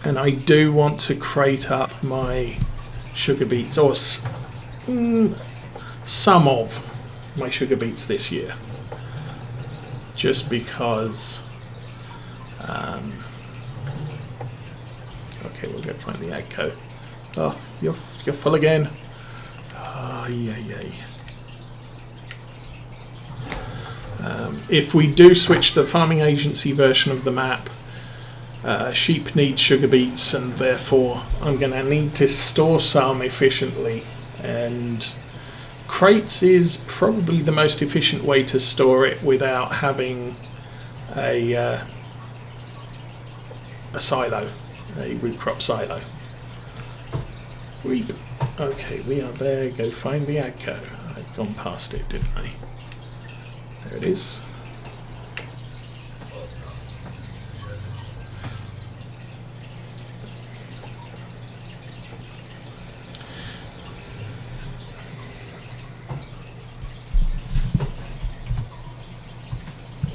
And I do want to crate up my sugar beets, or some of my sugar beets this year, just because. Okay, we'll go find the ag co. Oh, you're full again. Oh, yay. If we do switch to the farming agency version of the map, sheep need sugar beets, and therefore I'm going to need to store some efficiently, and crates is probably the most efficient way to store it without having a silo, a root crop silo. Sweet. Okay, we are there. Go find the AGCO. I've gone past it, didn't I? There it is.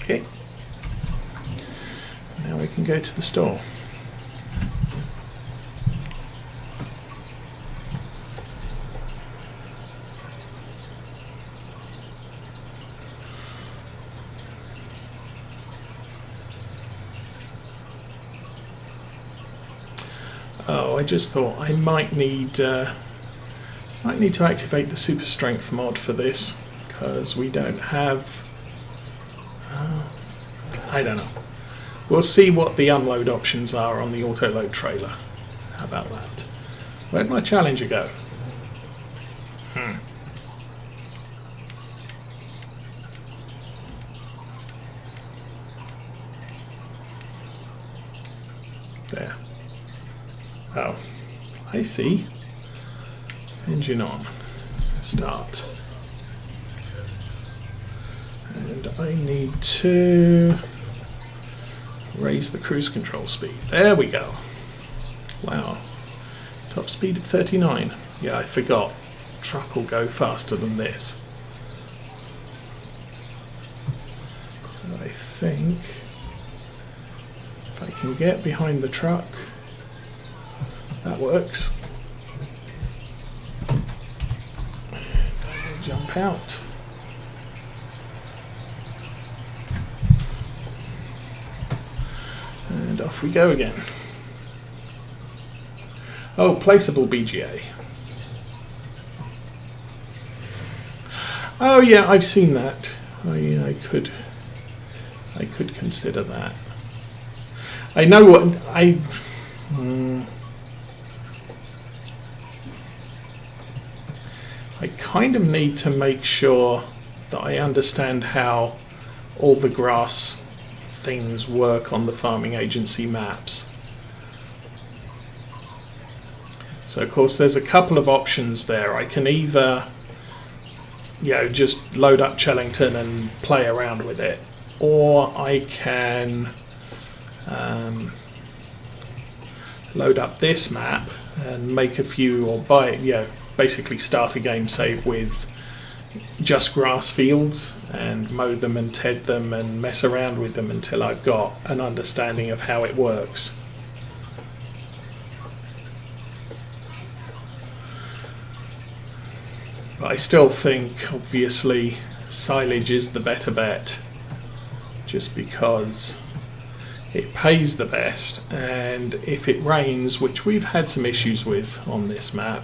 Okay. Now we can go to the store. Oh, I just thought I might need to activate the super strength mod for this, because we don't have. I don't know. We'll see what the unload options are on the auto load trailer. How about that? Where'd my Challenger go? There. Oh, I see. Engine on. Start. And I need to raise the cruise control speed. There we go. Wow. Top speed of 39. Yeah, I forgot. Truck will go faster than this. So I think if I can get behind the truck, that works. And I will jump out. And off we go again. Oh, placeable BGA. Oh yeah, I've seen that. I could consider that. I know what I kind of need to make sure that I understand how all the grass things work on the farming agency maps. So of course there's a couple of options there. I can either just load up Chellington and play around with it, or I can load up this map and make a few, or basically start a game save with just grass fields and mow them and ted them and mess around with them until I've got an understanding of how it works. But I still think obviously silage is the better bet, just because it pays the best, and if it rains, which we've had some issues with on this map,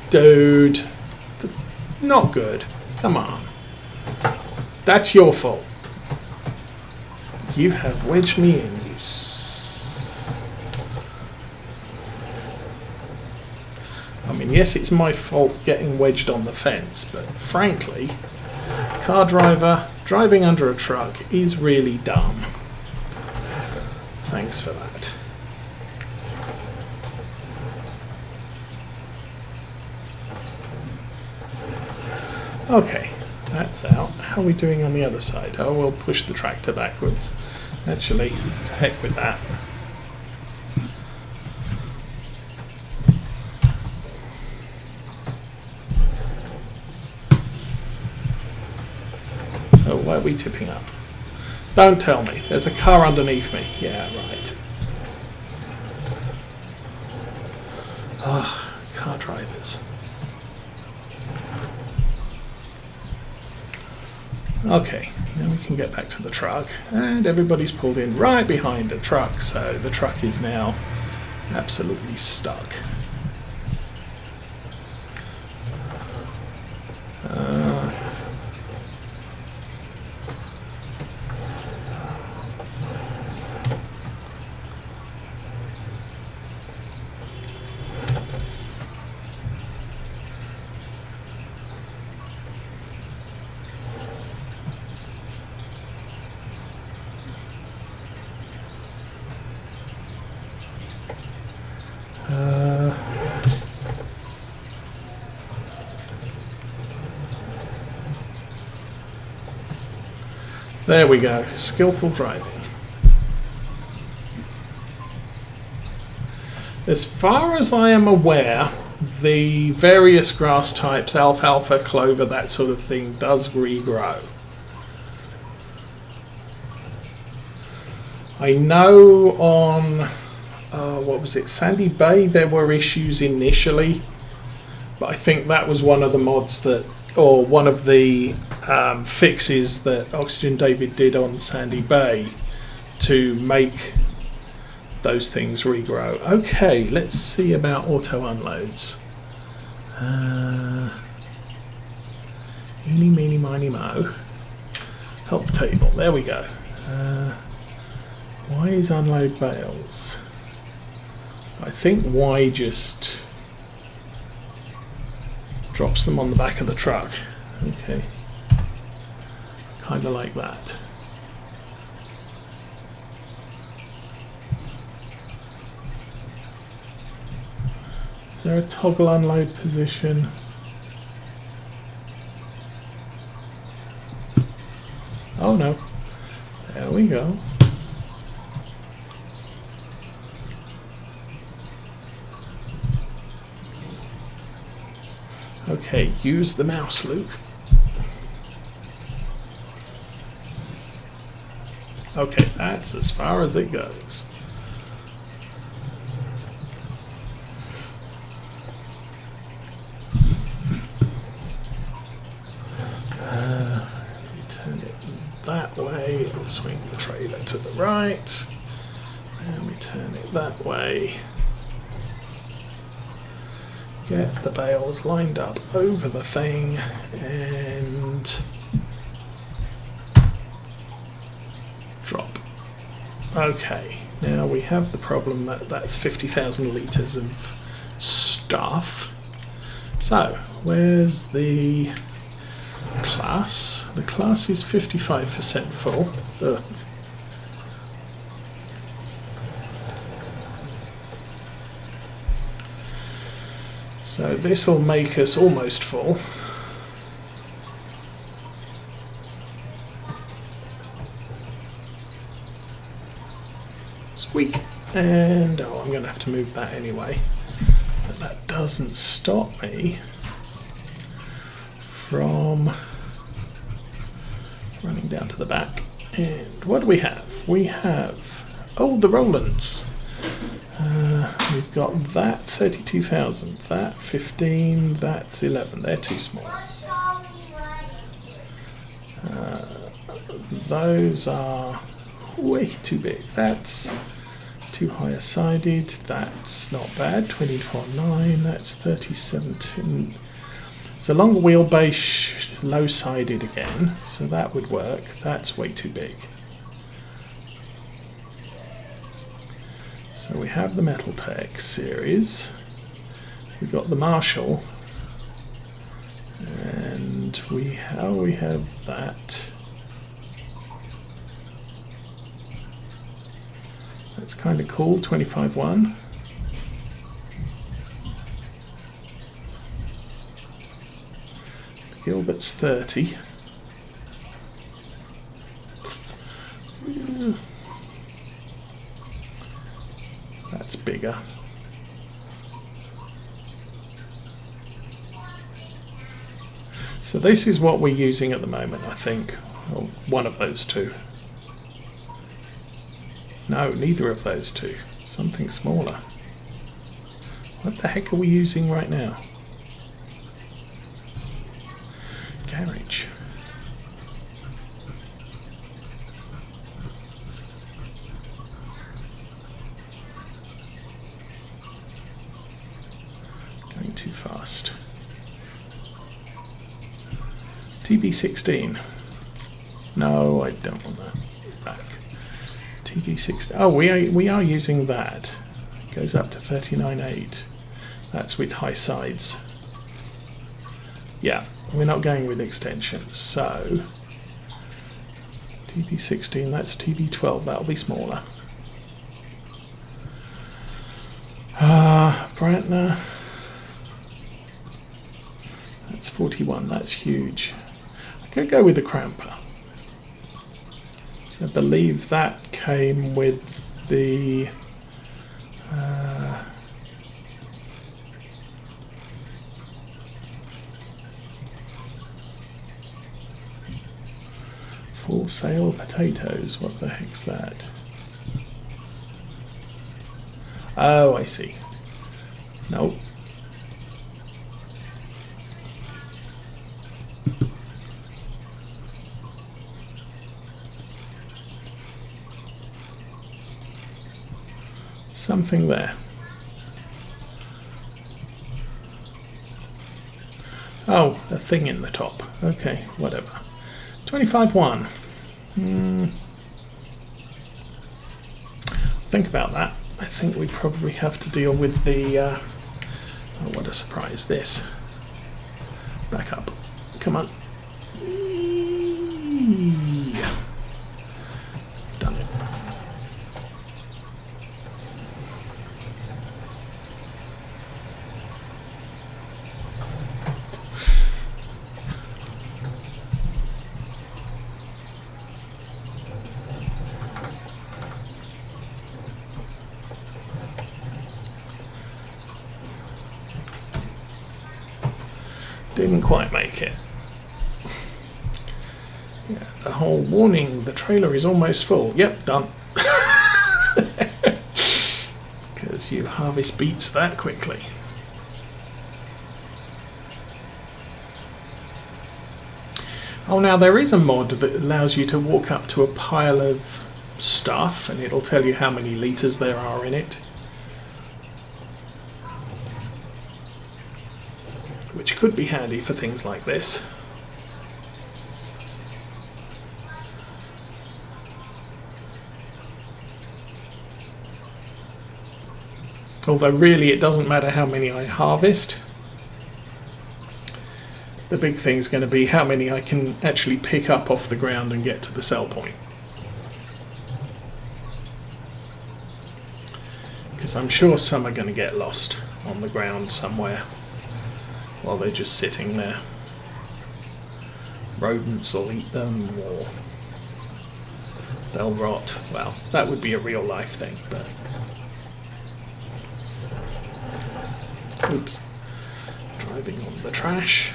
dude, not good. Come on. That's your fault. You have wedged me in, you I mean, yes, it's my fault getting wedged on the fence, but frankly, car driver driving under a truck is really dumb. Thanks for that. Okay, that's out. How are we doing on the other side? Oh, we'll push the tractor backwards. Actually, to heck with that. Why are we tipping up? Don't tell me. There's a car underneath me. Yeah, right. Ah, car drivers. Okay, now we can get back to the truck, and everybody's pulled in right behind the truck, so the truck is now absolutely stuck. There we go, skillful driving. As far as I am aware, the various grass types, alfalfa, clover, that sort of thing, does regrow. I know on, what was it, Sandy Bay, there were issues initially, but I think that was one of the mods that, or one of the fixes that Oxygen David did on Sandy Bay to make those things regrow. Okay, let's see about auto unloads. Eeny, meeny, miny, mo. Help table, there we go. Why is unload bales? I think Y just drops them on the back of the truck. Okay. Kind of like that. Is there a toggle unload position? Oh no. There we go. Okay, use the mouse, Luke. Okay, that's as far as it goes. Turn it that way, we'll swing the trailer to the right, and we turn it that way. Get the bales lined up over the thing, and drop. Okay, now we have the problem that that's 50,000 litres of stuff. So, where's the class? The class is 55% full. Ugh. So this will make us almost full. Squeak! And oh, I'm going to have to move that anyway. But that doesn't stop me from running down to the back. And what do we have? We have, oh, the Rolands. We've got that 32,000, that 15, that's 11. They're too small. Those are way too big. That's too higher sided. That's not bad. 24.9. That's 37. It's a long wheelbase, low sided again, so that would work. That's way too big. So we have the Metal Tech series, we've got the Marshall, and we have that. That's kind of cool, 25.1. Gilbert's 30. That's bigger. So this is what we're using at the moment, I think. I'll one of those two. No, neither of those two. Something smaller. What the heck are we using right now? Garage. Going too fast. TB16. No, I don't want that back. TB16. Oh, we are using that. It goes up to 39.8. That's with high sides. Yeah, we're not going with extensions. So TB16. That's TB12. That'll be smaller. Brantner. That's 41. That's huge. I could go with the Cramper. So I believe that came with the Full Sale potatoes. What the heck's that? Oh, I see. Nope. Something there. Oh, a thing in the top. Okay, whatever. 25.1. Think about that. I think we probably have to deal with the... oh, what a surprise, this. Back up. Come on. Done it. Didn't quite make it. Yeah, the whole warning, the trailer is almost full. Yep, done. Because you harvest beets that quickly. Oh, now there is a mod that allows you to walk up to a pile of stuff and it'll tell you how many litres there are in it. Which could be handy for things like this. Although really it doesn't matter how many I harvest. The big thing is going to be how many I can actually pick up off the ground and get to the sell point. Because I'm sure some are going to get lost on the ground somewhere while they're just sitting there. Rodents will eat them, or they'll rot. Well, that would be a real life thing, but... Oops. Driving on the trash.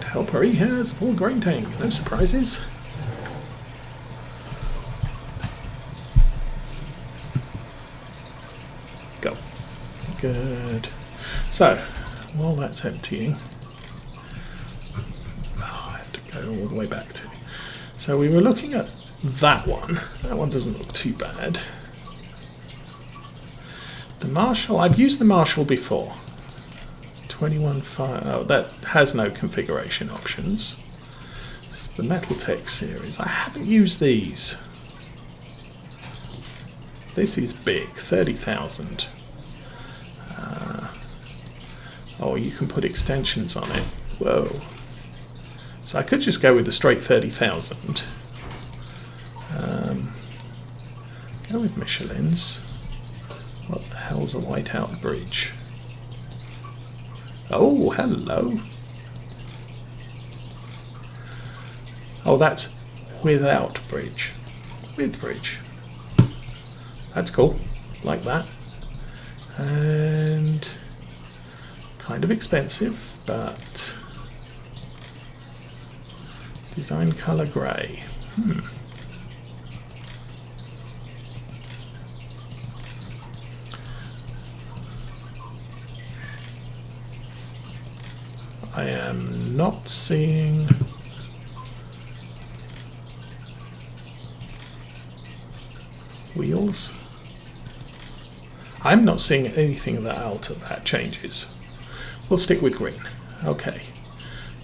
Helper, he has a full grain tank. No surprises. Go. Good. So, while that's emptying, I have to go all the way back to. So we were looking at that one. That one doesn't look too bad. The Marshall, I've used the Marshall before. 21.5. Oh, that has no configuration options. It's the Metaltech series. I haven't used these. This is big, 30,000. Oh, you can put extensions on it. Whoa. So I could just go with the straight 30,000. Go with Michelin's. What the hell's a whiteout bridge? Oh, hello. Oh, that's without bridge. With bridge. That's cool. Like that. And kind of expensive, but design color grey. I am not seeing wheels. I'm not seeing anything that changes. We'll stick with green. Okay.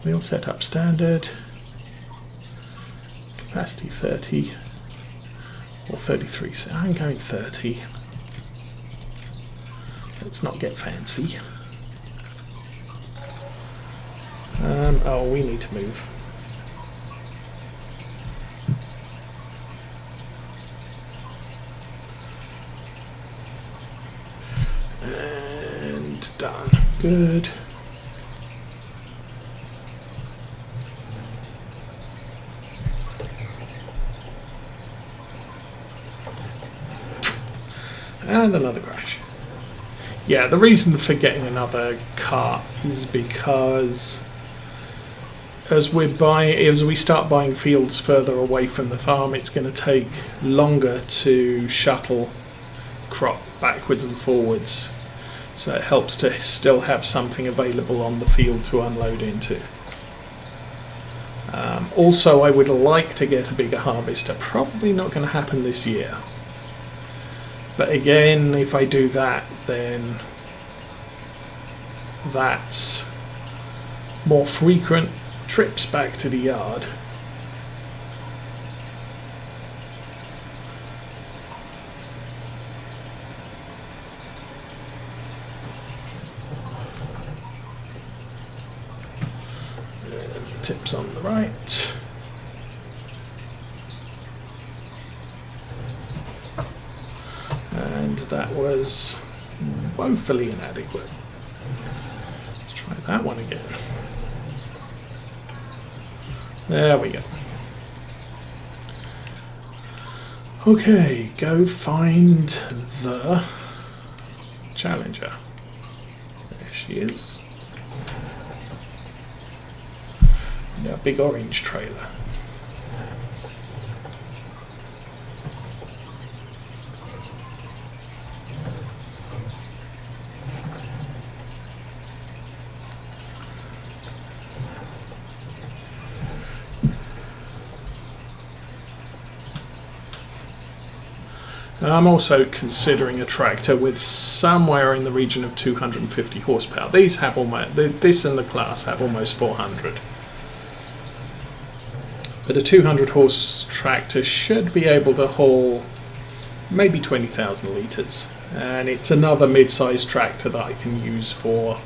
Wheel setup standard. Capacity 30 or 33. So I'm going 30. Let's not get fancy. Oh, we need to move. And done. Good. And another crash. Yeah, the reason for getting another cart is because as we start buying fields further away from the farm, it's going to take longer to shuttle crop backwards and forwards. So it helps to still have something available on the field to unload into. Also, I would like to get a bigger harvester. Probably not going to happen this year. But again, if I do that, then that's more frequent trips back to the yard. Tips on the right. And that was woefully inadequate. Let's try that one again. There we go. Okay, go find the Challenger. There she is. And our big orange trailer. I'm also considering a tractor with somewhere in the region of 250 horsepower. These have almost, this and the class have almost 400. But a 200 horse tractor should be able to haul maybe 20,000 litres. And it's another mid-sized tractor that I can use for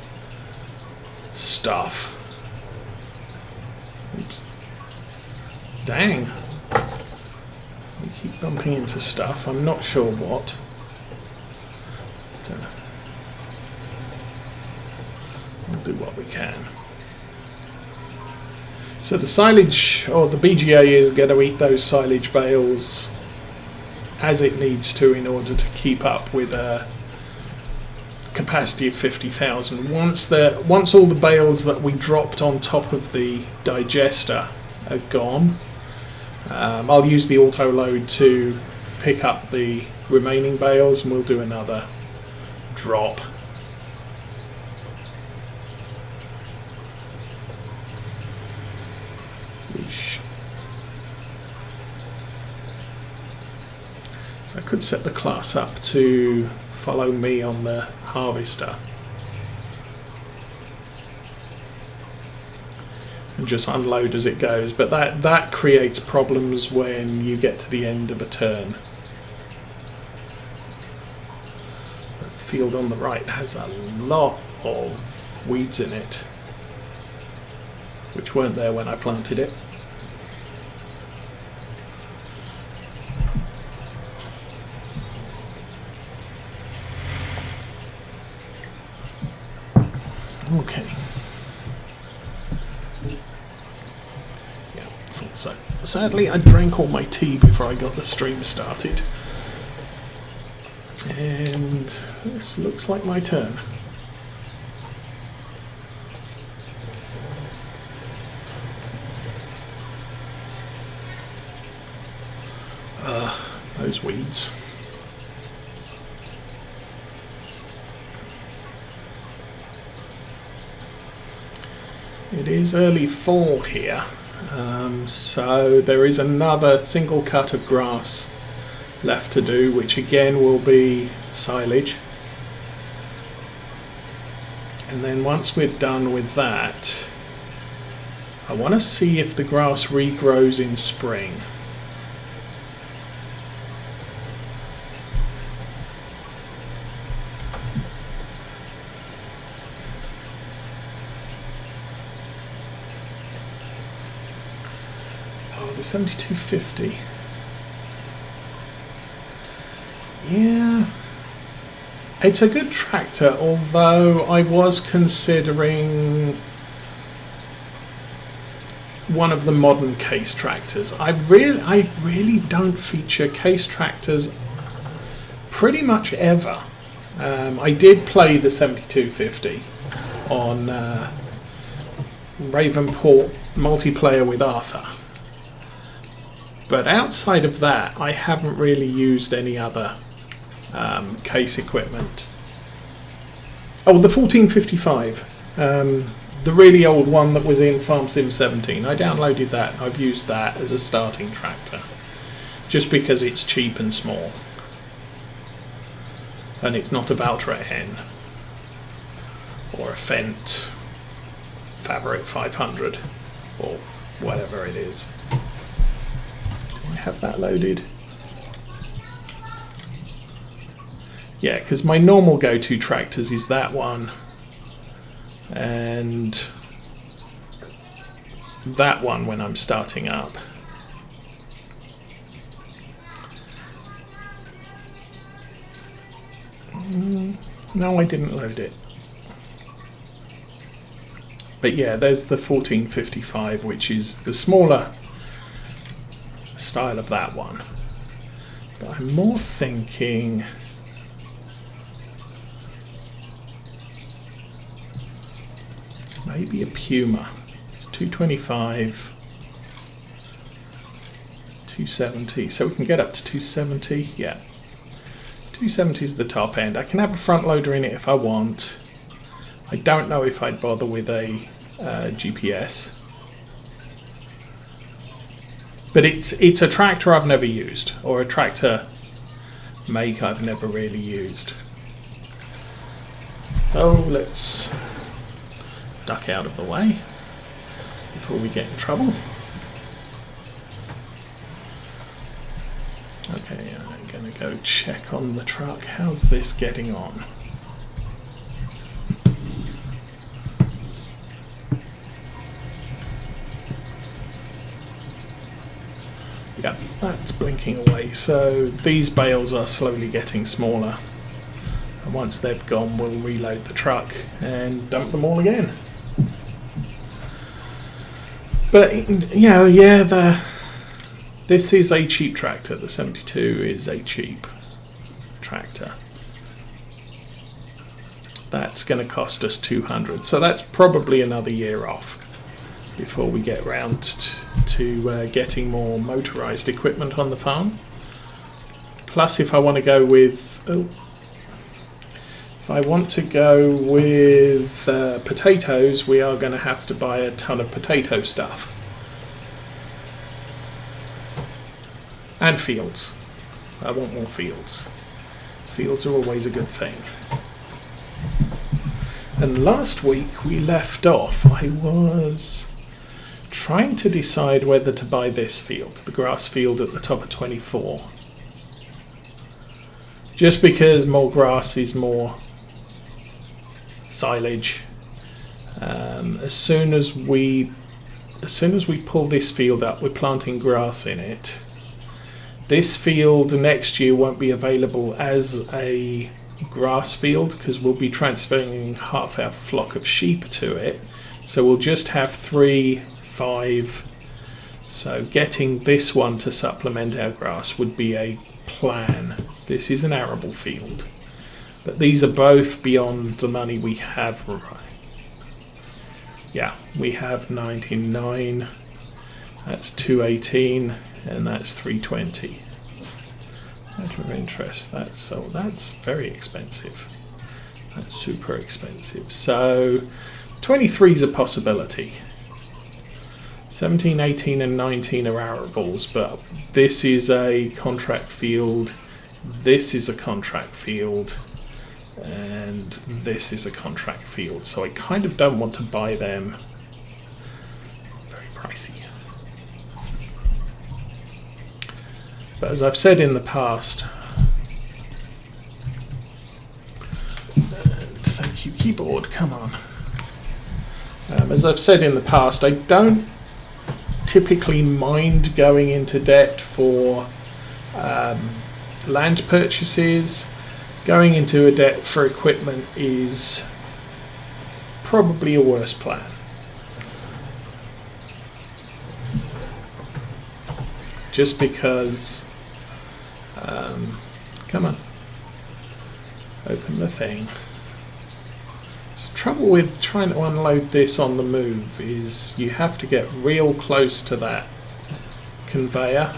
stuff. Oops. Dang. We keep bumping into stuff. I'm not sure what. But, we'll do what we can. So the silage, or the BGA, is going to eat those silage bales as it needs to in order to keep up with a capacity of 50,000. Once all the bales that we dropped on top of the digester are gone, I'll use the auto load to pick up the remaining bales, and we'll do another drop. So I could set the class up to follow me on the harvester and just unload as it goes, but that creates problems when you get to the end of a turn. The field on the right has a lot of weeds in it, which weren't there when I planted it. Okay. Yeah, So sadly I drank all my tea before I got the stream started. And this looks like my turn. Those weeds. It is early fall here, so there is another single cut of grass left to do, which again will be silage. And then once we're done with that, I want to see if the grass regrows in spring. Oh, the 7250. Yeah, it's a good tractor, although I was considering one of the modern case tractors. I really don't feature case tractors pretty much ever. I did play the 7250 on Ravenport multiplayer with Arthur, but outside of that I haven't really used any other case equipment. Oh, the 1455, the really old one that was in Farm Sim 17. I downloaded that. I've used that as a starting tractor just because it's cheap and small, and it's not a Valtra N or a Fendt Favorite 500 or whatever it is. Do I have that loaded? Yeah, because my normal go-to tractors is that one and that one when I'm starting up. No, I didn't load it. But yeah, there's the 1455, which is the smaller style of that one. But I'm more thinking maybe a Puma. It's 225, 270, so we can get up to 270. Yeah, 270 is the top end. I can have a front loader in it if I want. I don't know if I'd bother with a GPS, but it's a tractor I've never used, or a tractor make I've never really used. Oh, let's duck out of the way before we get in trouble. Okay, I'm going to go check on the truck. How's this getting on? Yeah, that's blinking away. So these bales are slowly getting smaller. And once they've gone, we'll reload the truck and dump them all again. But, you know, yeah, this is a cheap tractor. The 72 is a cheap tractor. That's going to cost us 200. So that's probably another year off before we get round to getting more motorised equipment on the farm. Plus, if I want to go with... if I want to go with potatoes, we are going to have to buy a ton of potato stuff. And fields. I want more fields. Fields are always a good thing. And last week we left off, I was trying to decide whether to buy this field, the grass field at the top of 24. Just because more grass is more silage. As soon as we pull this field up, we're planting grass in it. This field next year won't be available as a grass field because we'll be transferring half our flock of sheep to it. So we'll just have 3, 5, So getting this one to supplement our grass would be a plan. This is an arable field, but these are both beyond the money we have. Yeah, we have 99, that's 218, and that's 320. Matter of interest, that's very expensive. That's super expensive. So 23 is a possibility. 17, 18 and 19 are arables, but this is a contract field, this is a contract field, and this is a contract field. So I kind of don't want to buy them. Very pricey. But as I've said in the past, and thank you keyboard, come on. As I've said in the past, I don't typically mind going into debt for land purchases. Going into a debt for equipment is probably a worse plan. Just because, come on, open the thing. The trouble with trying to unload this on the move is you have to get real close to that conveyor.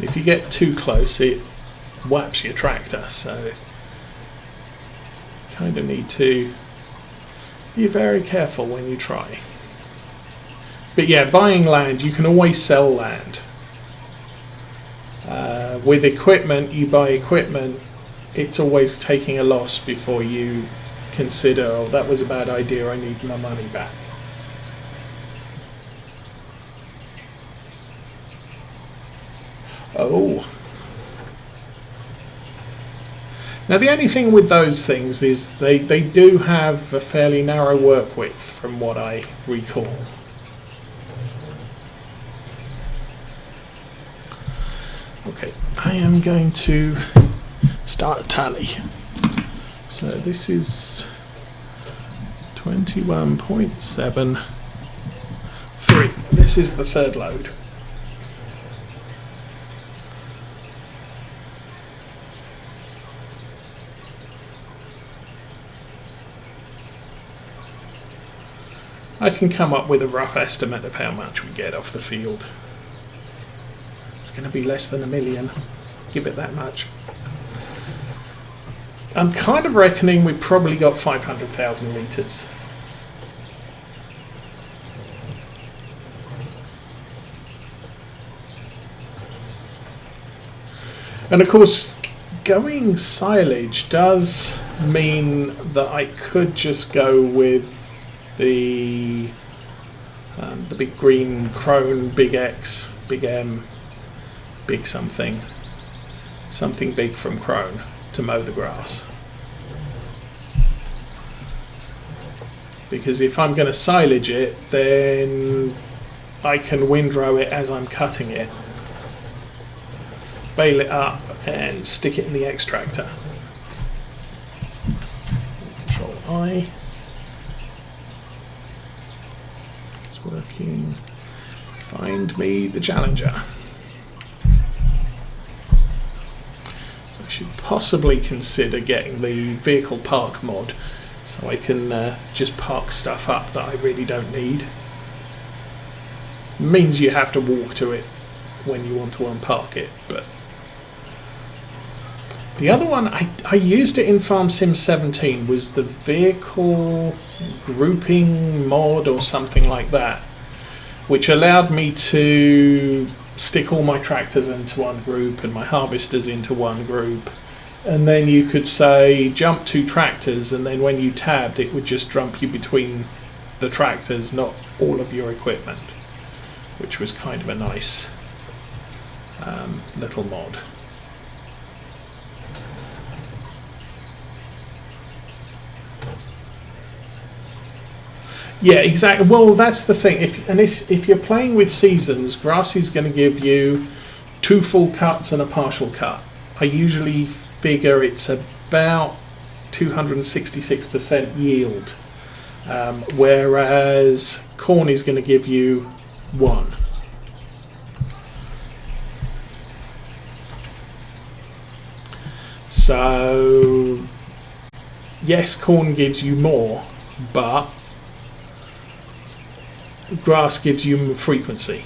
If you get too close, it whaps your tractor, so you kind of need to be very careful when you try. But yeah, buying land, you can always sell land. With equipment, you buy equipment, it's always taking a loss before you consider, oh, that was a bad idea, I need my money back. Oh. Now the only thing with those things is they do have a fairly narrow work width from what I recall. Okay, I am going to start a tally. So this is 21.73. This is the third load. I can come up with a rough estimate of how much we get off the field. It's going to be less than $1 million. Give it that much. I'm kind of reckoning we probably got 500,000 litres. And of course, going silage does mean that I could just go with the big green crone, big X, big M, big something big from Crone to mow the grass. Because if I'm going to silage it, then I can windrow it as I'm cutting it, bale it up and stick it in the extractor. Control I. It's working. Find me the Challenger. So I should possibly consider getting the vehicle park mod, so I can just park stuff up that I really don't need. It means you have to walk to it when you want to unpark it, but the other one, I used it in Farm Sim 17, was the vehicle grouping mod or something like that, which allowed me to stick all my tractors into one group and my harvesters into one group, and then you could say jump 2 tractors, and then when you tabbed it would just jump you between the tractors, not all of your equipment, which was kind of a nice little mod. Yeah, exactly. Well, that's the thing. If you're playing with seasons, grass is going to give you 2 full cuts and a partial cut. I usually figure it's about 266% yield, whereas corn is going to give you 1. So yes, corn gives you more, but grass gives you frequency.